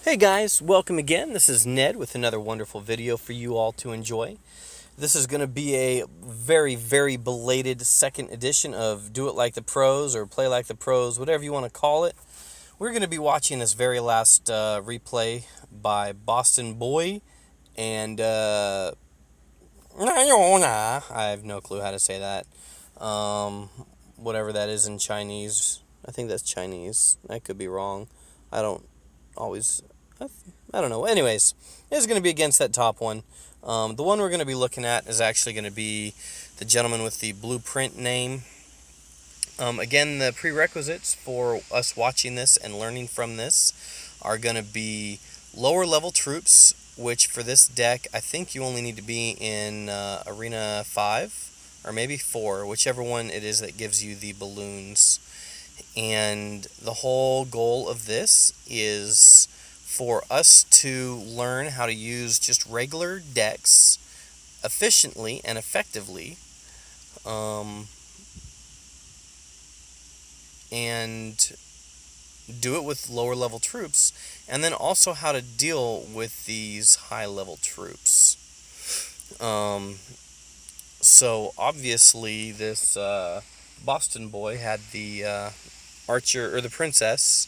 Hey guys, welcome again. This is Ned with another wonderful video for you all to enjoy. This is going to be a very belated second edition of Do It Like the Pros or Play Like the Pros, whatever you want to call it. We're going to be watching this very last replay by Boston Boy and I have no clue how to say that. Whatever that is in Chinese. I think that's Chinese. I could be wrong. I don't always... I don't know. Anyways, it's going to be against that top one. The one we're going to be looking at is actually going to be the gentleman with the blueprint name. Again, the prerequisites for us watching this and learning from this are going to be lower level troops, which for this deck, I think you only need to be in Arena 5 or maybe 4, whichever one it is that gives you the balloons. And the whole goal of this is for us to learn how to use just regular decks efficiently and effectively, and do it with lower level troops, and then also how to deal with these high level troops. So obviously this Boston Boy had the archer or the princess,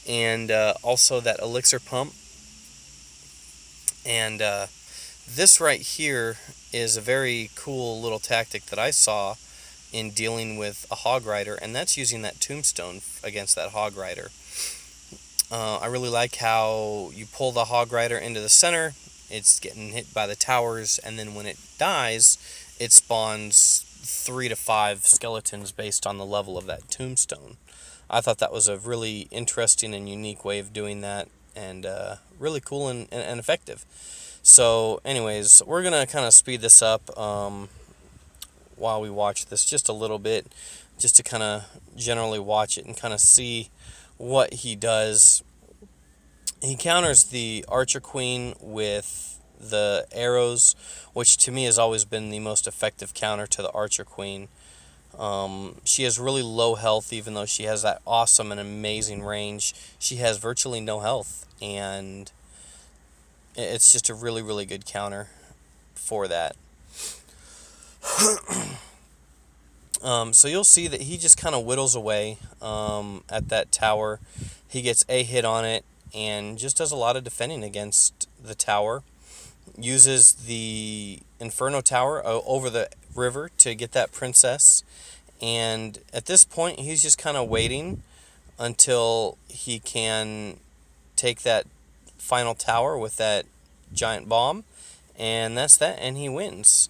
and also that elixir pump. And this right here is a very cool little tactic that I saw in dealing with a hog rider, and that's using that tombstone against that hog rider. I really like how you pull the hog rider into the center, it's getting hit by the towers, and then when it dies, it spawns 3 to 5 skeletons based on the level of that tombstone. I thought that was a really interesting and unique way of doing that, and really cool and effective. So anyways, we're going to kind of speed this up while we watch this just a little bit, just to kind of generally watch it and kind of see what he does. He counters the Archer Queen with the arrows, which to me has always been the most effective counter to the Archer Queen. She has really low health, even though she has that awesome and amazing range. She has virtually no health, and it's just a really good counter for that. So you'll see that he just kind of whittles away at that tower. He gets a hit on it and just does a lot of defending against the tower. Uses the Inferno Tower over the river to get that princess, and at this point he's just kind of waiting until he can take that final tower with that giant bomb, and that's that, and he wins.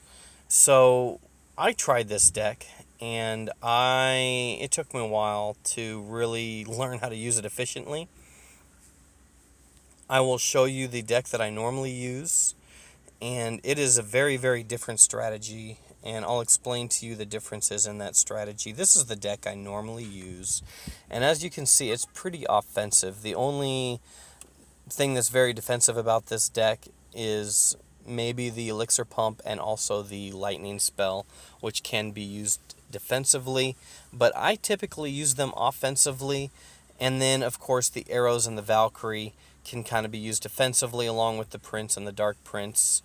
So I tried this deck, and it took me a while to really learn how to use it efficiently. I will show you the deck that I normally use, and it is a very different strategy, and I'll explain to you the differences in that strategy. This is the deck I normally use, and as you can see, it's pretty offensive. The only thing that's very defensive about this deck is maybe the elixir pump and also the lightning spell, which can be used defensively, but I typically use them offensively. And then of course the arrows and the Valkyrie can kind of be used defensively along with the Prince and the Dark Prince.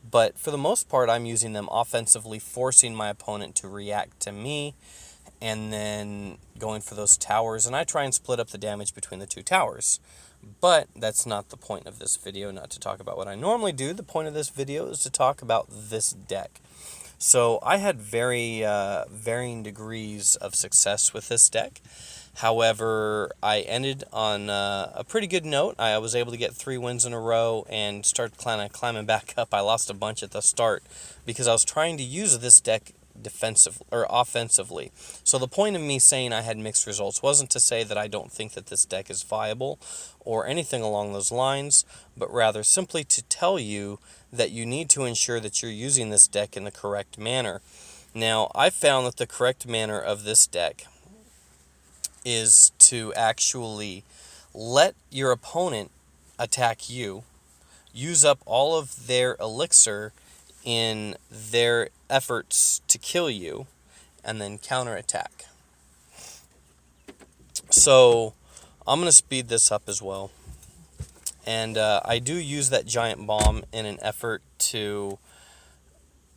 But for the most part, I'm using them offensively, forcing my opponent to react to me, and then going for those towers. And I try and split up the damage between the two towers. But that's not the point of this video, not to talk about what I normally do. The point of this video is to talk about this deck. So I had very varying degrees of success with this deck. However, I ended on a pretty good note. I was able to get 3 wins in a row and start kind of climbing back up. I lost a bunch at the start because I was trying to use this deck defensively or offensively. So the point of me saying I had mixed results wasn't to say that I don't think that this deck is viable or anything along those lines, but rather simply to tell you that you need to ensure that you're using this deck in the correct manner. Now, I found that the correct manner of this deck is to actually let your opponent attack you, use up all of their elixir in their efforts to kill you, and then counterattack. So I'm going to speed this up as well. And I do use that giant bomb in an effort to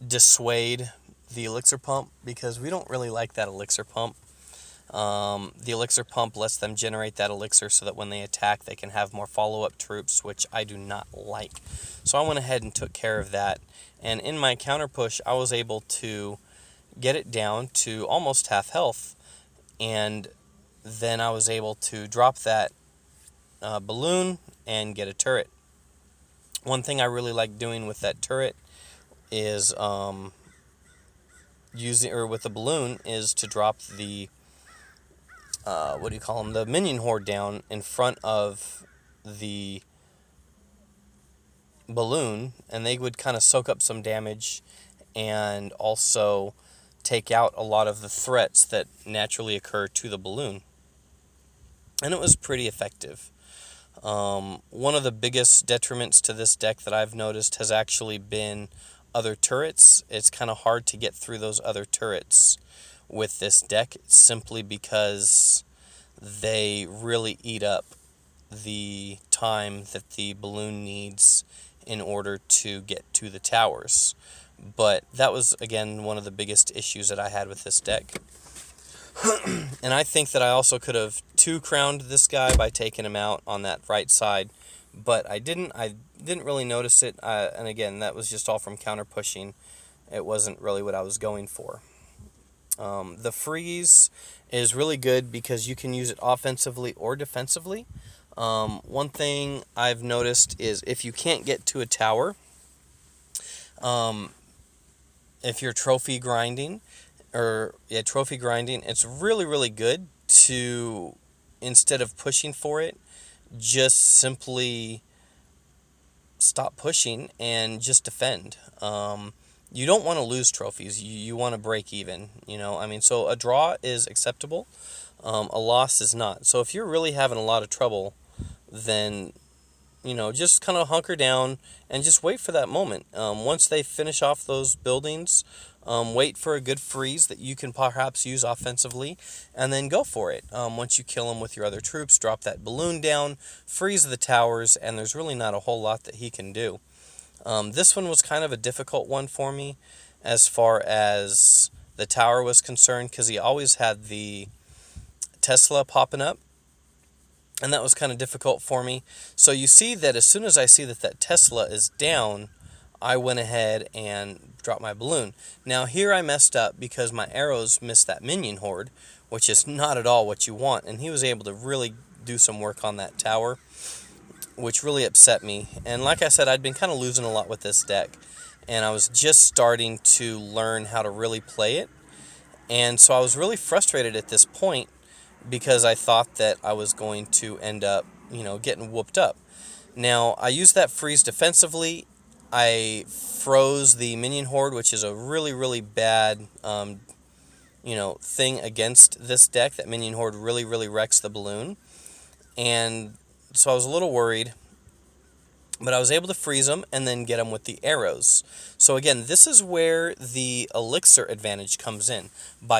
dissuade the elixir pump, because we don't really like that elixir pump. The elixir pump lets them generate that elixir so that when they attack, they can have more follow-up troops, which I do not like. So I went ahead and took care of that. And in my counter push, I was able to get it down to almost half health. And then I was able to drop that balloon and get a turret. One thing I really like doing with that turret is with the balloon is to drop the the minion horde down in front of the balloon, and they would kind of soak up some damage and also take out a lot of the threats that naturally occur to the balloon. And it was pretty effective. One of the biggest detriments to this deck that I've noticed has actually been other turrets. It's kind of hard to get through those other turrets with this deck, simply because they really eat up the time that the balloon needs in order to get to the towers. But that was, again, one of the biggest issues that I had with this deck. And I think that I also could have two-crowned this guy by taking him out on that right side, but I didn't. I didn't really notice it, and again, that was just all from counter-pushing. It wasn't really what I was going for. The freeze is really good because you can use it offensively or defensively. One thing I've noticed is if you can't get to a tower, if you're trophy grinding, it's really, really good to, instead of pushing for it, just simply stop pushing and just defend. You don't want to lose trophies. You want to break even, so a draw is acceptable. A loss is not. So if you're really having a lot of trouble, then just kind of hunker down and just wait for that moment. Once they finish off those buildings, wait for a good freeze that you can perhaps use offensively, and then go for it. Once you kill him with your other troops, drop that balloon down, freeze the towers, and there's really not a whole lot that he can do. This one was kind of a difficult one for me as far as the tower was concerned, because he always had the Tesla popping up. And that was kind of difficult for me. So you see that as soon as I see that Tesla is down, I went ahead and dropped my balloon. Now here I messed up because my arrows missed that minion horde, which is not at all what you want. And he was able to really do some work on that tower, which really upset me. And like I said, I'd been kind of losing a lot with this deck, and I was just starting to learn how to really play it. And so I was really frustrated at this point, because I thought that I was going to end up, getting whooped up. Now, I used that freeze defensively. I froze the minion horde, which is a really, really bad, thing against this deck. That minion horde really, really wrecks the balloon. And so I was a little worried, but I was able to freeze them and then get them with the arrows. So again, this is where the elixir advantage comes in.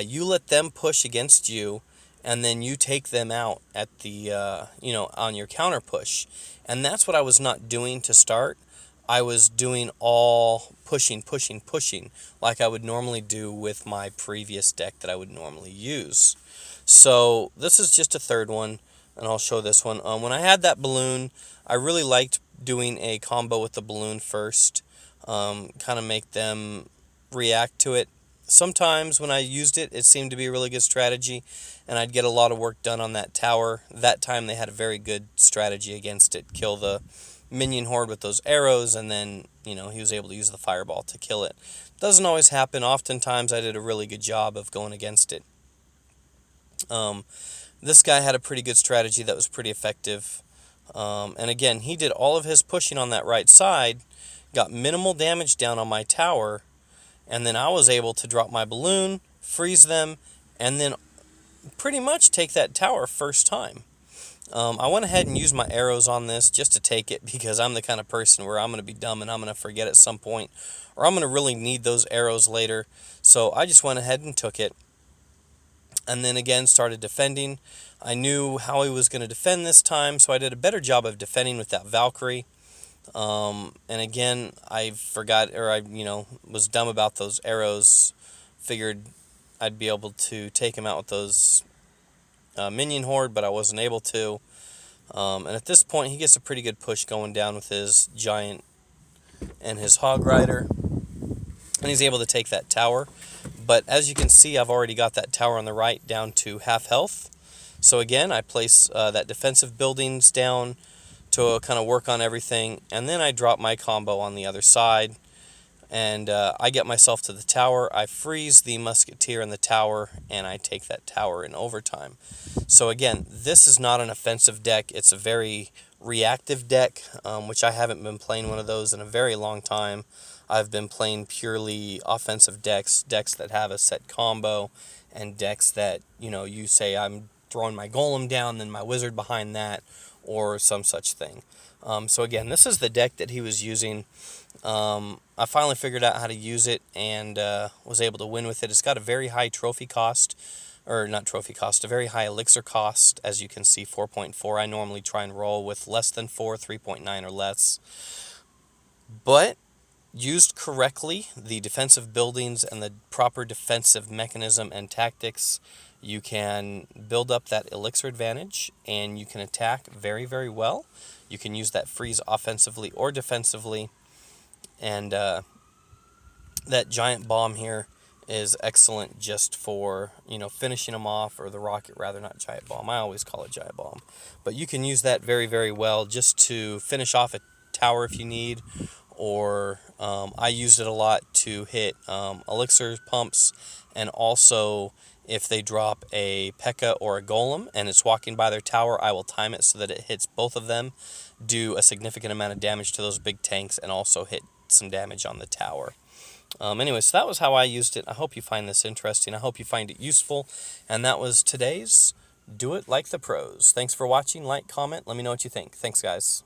You let them push against you, and then you take them out at the, on your counter push. And that's what I was not doing to start. I was doing all pushing, like I would normally do with my previous deck that I would normally use. So this is just a third one, and I'll show this one. When I had that balloon, I really liked doing a combo with the balloon first, kind of make them react to it. Sometimes when I used it, it seemed to be a really good strategy, and I'd get a lot of work done on that tower. That time they had a very good strategy against it. Kill the minion horde with those arrows, and then, he was able to use the fireball to kill it. Doesn't always happen. Oftentimes I did a really good job of going against it. This guy had a pretty good strategy that was pretty effective. And again, he did all of his pushing on that right side, got minimal damage down on my tower, and then I was able to drop my balloon, freeze them, and then pretty much take that tower first time. I went ahead and used my arrows on this just to take it, because I'm the kind of person where I'm going to be dumb and I'm going to forget at some point, or I'm going to really need those arrows later. So I just went ahead and took it. and then again started defending. I knew how he was going to defend this time, so I did a better job of defending with that Valkyrie. And again, I forgot, or I, was dumb about those arrows. Figured I'd be able to take him out with those minion horde, but I wasn't able to. And at this point, he gets a pretty good push going down with his giant and his hog rider, and he's able to take that tower. But as you can see, I've already got that tower on the right down to half health. So again, I place that defensive buildings down to kind of work on everything, and then I drop my combo on the other side, and I get myself to the tower. I freeze the musketeer in the tower, and I take that tower in overtime. So again, this is not an offensive deck. It's a very reactive deck, which I haven't been playing one of those in a very long time. I've been playing purely offensive decks that have a set combo, and decks that, you say I'm throwing my golem down, then my wizard behind that, or some such thing. So again, this is the deck that he was using. I finally figured out how to use it, and was able to win with it. It's got a very high trophy cost, or not trophy cost, a very high elixir cost. As you can see, 4.4. I normally try and roll with less than 4, 3.9 or less. But used correctly, the defensive buildings and the proper defensive mechanism and tactics, you can build up that elixir advantage, and you can attack very, very well. You can use that freeze offensively or defensively, and that giant bomb here is excellent just for, finishing them off, or the rocket rather, not giant bomb. I always call it giant bomb. But you can use that very, very well just to finish off a tower if you need, or I used it a lot to hit elixir pumps, and also if they drop a P.E.K.K.A. or a golem and it's walking by their tower, I will time it so that it hits both of them, do a significant amount of damage to those big tanks, and also hit some damage on the tower. Anyway, so that was how I used it. I hope you find this interesting. I hope you find it useful. And that was today's Do It Like the Pros. Thanks for watching. Like, comment. Let me know what you think. Thanks, guys.